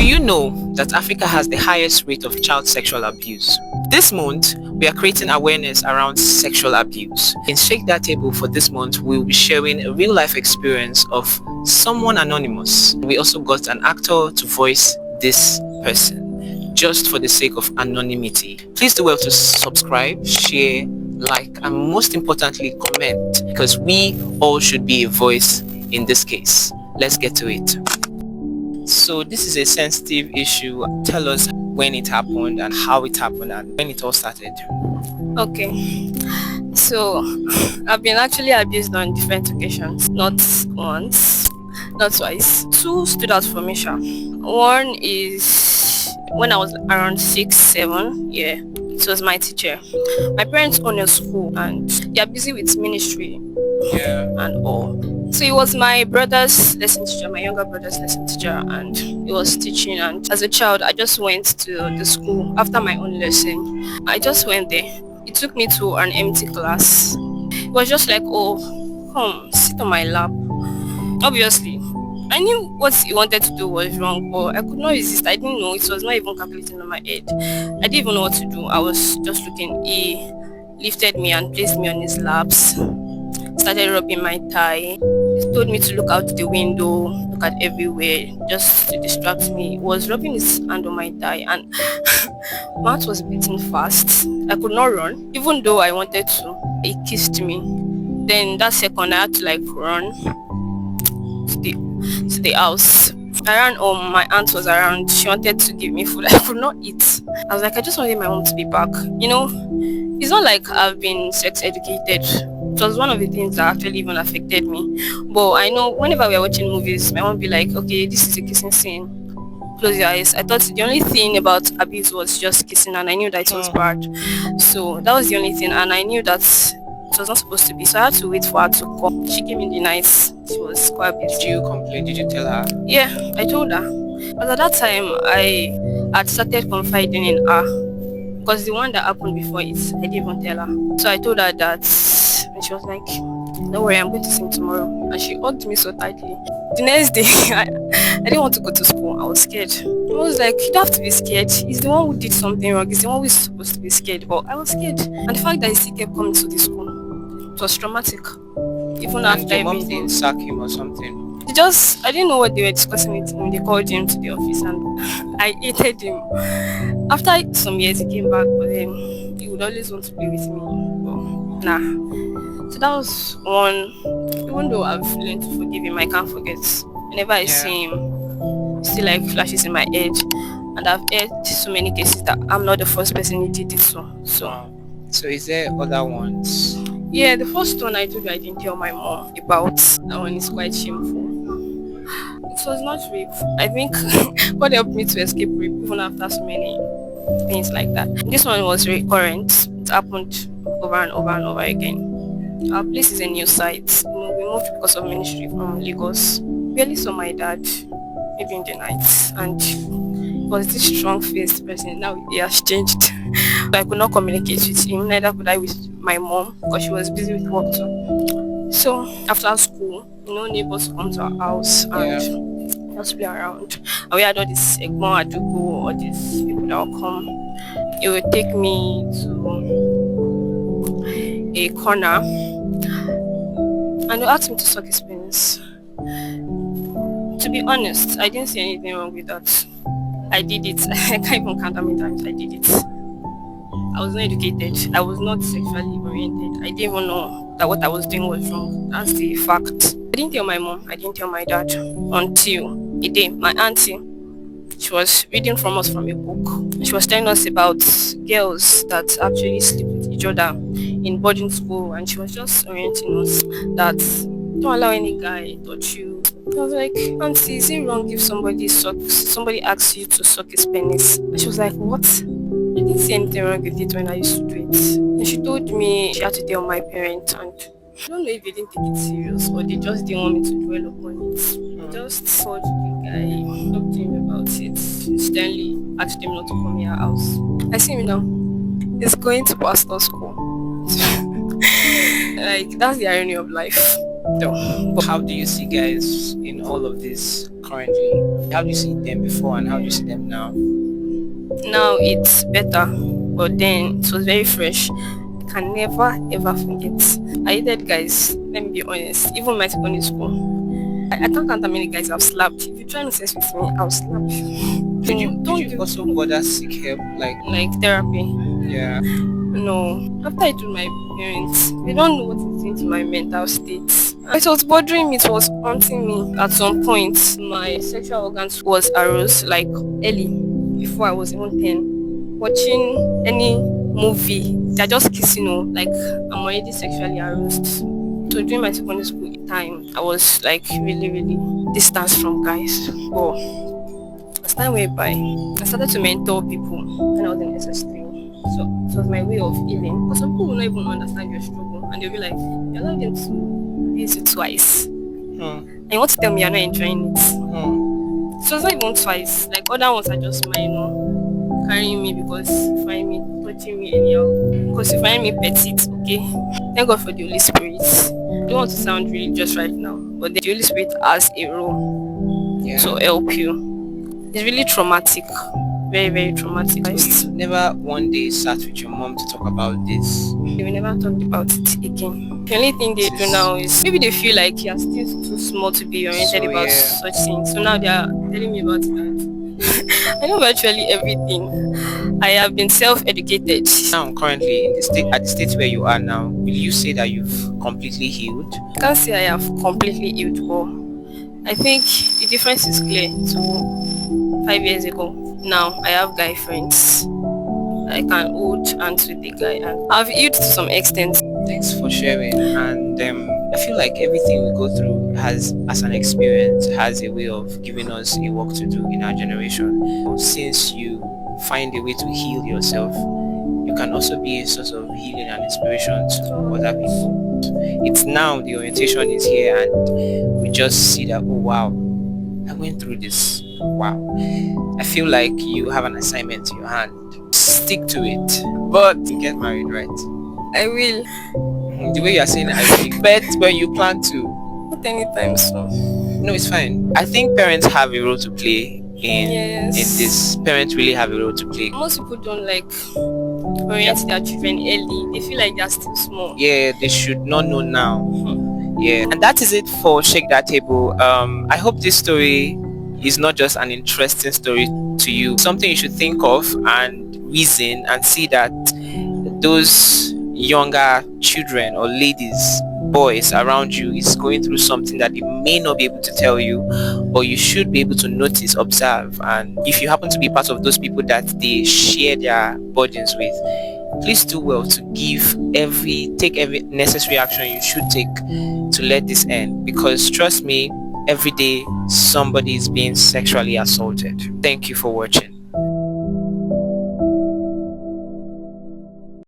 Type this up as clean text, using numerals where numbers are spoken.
Do you know that Africa has the highest rate of child sexual abuse? This month, we are creating awareness around sexual abuse. In Shake That Table for this month, we will be sharing a real-life experience of someone anonymous. We also got an actor to voice this person, just for the sake of anonymity. Please do well to subscribe, share, like, and most importantly, comment, because we all should be a voice in this case. Let's get to it. So this is a sensitive issue. Tell us when it happened and how it happened and when it all started. Okay, so I've been actually abused on different occasions, not once, not twice. Two stood out for me, sha. One is when I was around 6, 7, yeah. It was my teacher. My parents own a school and they are busy with ministry and all. So he was my brother's lesson teacher, my younger brother's lesson teacher, and he was teaching. And as a child, I just went to the school after my own lesson. I just went there. He took me to an empty class. It was just like, oh, come, sit on my lap. Obviously, I knew what he wanted to do was wrong, but I could not resist. I didn't know. It was not even calculating on my head. I didn't even know what to do. I was just looking. He lifted me and placed me on his laps. Started rubbing my thigh. He told me to look out the window, look at everywhere, just to distract me. He was rubbing his hand on my thigh and my heart was beating fast. I could not run, even though I wanted to. He kissed me. Then that second I had to run to the house. I ran home, my aunt was around. She wanted to give me food. I could not eat. I was like, I just wanted my mom to be back. You know, it's not like I've been sex educated. It was one of the things that actually even affected me. But I know whenever we are watching movies, my mom would be like, okay, this is a kissing scene. Close your eyes. I thought the only thing about abuse was just kissing, and I knew that it was bad. So that was the only thing, and I knew that it was not supposed to be. So I had to wait for her to come. She came in the night. She was quite busy. Did you complain? Did you tell her? Yeah, I told her. But at that time, I had started confiding in her. Because the one that happened before it, I didn't even tell her. So I told her that, and she was like, don't worry, I'm going to sing tomorrow. And she hugged me so tightly. The next day, I didn't want to go to school. I was scared. I was like, you don't have to be scared. He's the one who did something wrong. He's the one who is supposed to be scared. But I was scared. And the fact that he still kept coming to the school, it was traumatic. Even And after your mom everything. didn't sack him or something? I didn't know what they were discussing with him. They called him to the office and I hated him. After some years he came back, but then he would always want to play with me. But nah. So that was one. Even though I've learned to forgive him, I can't forget. Whenever I see him, still flashes in my head. And I've heard so many cases that I'm not the first person he did it to. So is there other ones? Yeah, the first one I told you I didn't tell my mom about. That one is quite shameful. It was not rape. I think God helped me to escape rape even after so many things like that. This one was recurrent. It happened over and over and over again. Our place is a new site. We moved because of ministry from Lagos. Barely saw my dad, maybe in the night, and he was this strong-faced person. Now he has changed. So I could not communicate with him, neither could I with my mom because she was busy with work too. So after school, neighbors come to our house and just play around. And we had all this Egbon Ajibola, all these people that will come. It would take me to a corner and they asked me to suck his penis. To be honest, I didn't see anything wrong with that. I did it. I can't even count how many times I did it. I was not educated. I was not sexually oriented. I didn't even know that what I was doing was wrong. That's the fact. I didn't tell my mom. I didn't tell my dad until a day. My auntie, she was reading from us from a book. She was telling us about girls that actually sleep with each other in boarding school, and she was just orienting us that don't allow any guy touch you. I was like, auntie, is it wrong if somebody asks you to suck his penis? And she was like, what? I didn't see anything wrong with it when I used to do it. And she told me she had to tell my parents, and I don't know if they didn't take it serious or they just didn't want me to dwell upon it. I just told the guy, talked to him about it, sternly asked him not to come in our house. I see him now. He's going to pastor school. That's the irony of life. How do you see guys in all of this? currently? How do you see them before and how do you see them now? Now it's better, but then it was very fresh. Can never ever forget. I hated guys. Let me be honest. Even my secondary school, I can't count how many guys I've slapped. If you try to sense with me, I'll slap you. Did you also bother seek help? Like therapy? Yeah. No. After I told my parents, they don't know what it's doing to my mental state. It was bothering me. It was haunting me. At some point, my sexual organs was aroused like early, before I was even 10. Watching any movie, they're just kissing, like I'm already sexually aroused. So during my secondary school time, I was like really, really distanced from guys. But as time went by, I started to mentor people when I was in SS3. So it was my way of healing. Because some people will not even understand your struggle, and they'll be like, "You allowed them to abuse you twice, and you want to tell me you're not enjoying it?" So it's not even twice. Like other ones are just minor, carrying me because you find me, touching me anyhow, because you find me petite. Okay, thank God for the Holy Spirit. I don't want to sound religious right now, but the Holy Spirit has a role to help you. It's really traumatic, very, very traumatic. So you never one day sat with your mom to talk about this? We never talked about it again. The only thing they do now is maybe they feel like you're still too small to be oriented about such things. So now they are telling me about that. I know virtually everything. I have been self-educated. Now, currently, at the state where you are now, will you say that you've completely healed? I can't say I have completely healed, but I think the difference is clear to 5 years ago. Now I have guy friends. I can hold hands with the guy, and I've healed to some extent. Thanks for sharing. And I feel like everything we go through has, as an experience, has a way of giving us a work to do in our generation. Since you find a way to heal yourself, you can also be a source of healing and inspiration to other people. It's now the orientation is here, and we just see that, oh wow, I went through this. Wow. I feel like you have an assignment in your hand. Stick to it. But get married, right? I will. The way you are saying I will, but when you plan to. Not anytime soon. No, it's fine. I think parents have a role to play in this. Parents really have a role to play. Most people don't like orient their children early. They feel like they're still small. Yeah, they should not know now. Yeah, and that is it for Shake That Table. I hope this story is not just an interesting story to you, something you should think of and reason and see that those younger children or ladies, boys around you is going through something that they may not be able to tell you, or you should be able to notice, observe, and if you happen to be part of those people that they share their burdens with, please do well to take every necessary action you should take to let this end, because trust me, every day somebody is being sexually assaulted. Thank you for watching.